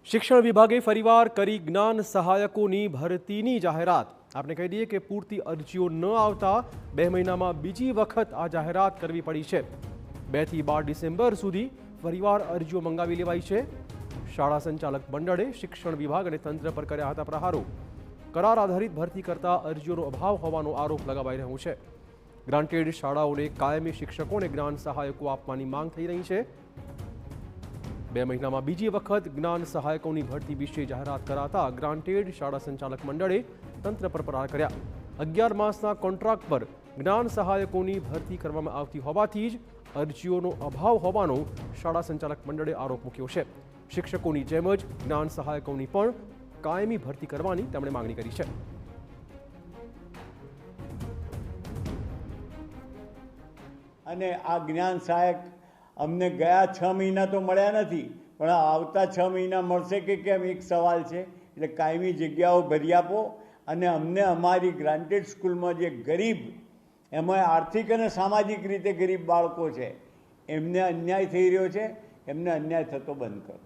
શિક્ષણ વિભાગે ફરીવાર કરી જ્ઞાન સહાયકોની ભરતીની જાહેરાત। આપણે કહી દઈએ કે પૂરતી અરજીઓ ન આવતા 2 મહિનામાં બીજી વખત આ જાહેરાત કરવી પડી છે। 2 થી 12 ડિસેમ્બર સુધી ફરીવાર અરજીઓ મંગાવી લેવાઈ છે। શાળા સંચાલક મંડળે શિક્ષણ વિભાગ અને તંત્ર પર કર્યા હતા પ્રહારો। કરાર આધારિત ભરતી કરતા અરજીઓનો અભાવ હોવાનો આરોપ લગાવાઈ રહ્યો છે। ગ્રાન્ટેડ શાળાઓને કાયમી શિક્ષકોને જ્ઞાન સહાયકો આપવાની માંગ થઈ રહી છે। 2 મહિનામાં બીજી વખત જ્ઞાન સહાયકોની ભરતી વિશે જાહેરાત કરાતા ગ્રાન્ટેડ શાળા સંચાલક મંડળે તંત્ર પર પ્રહાર કર્યા। 11 માસના કોન્ટ્રાક્ટ પર જ્ઞાન સહાયકોની ભરતી કરવામાં આવતી હોવાથી જ અરજીઓનો અભાવ હોવાનો શાળા સંચાલક મંડળે આરોપ મૂક્યો છે। શિક્ષકોની જેમ જ જ્ઞાન સહાયકોની પણ કાયમી ભરતી કરવાની તેમણે માંગણી કરી છે। અને આ જ્ઞાન સહાયક અમને ગયા 6 મહિના તો મળ્યા નથી, પણ આવતા 6 મહિના મળશે કે કેમ એક સવાલ છે। એટલે કાયમી જગ્યાઓ ભરી આપો અને અમને અમારી ગ્રાન્ટેડ સ્કૂલમાં જે ગરીબ, એમાં આર્થિક અને સામાજિક રીતે ગરીબ બાળકો છે, એમને અન્યાય થઈ રહ્યો છે, એમને અન્યાય થતો બંધ કરો।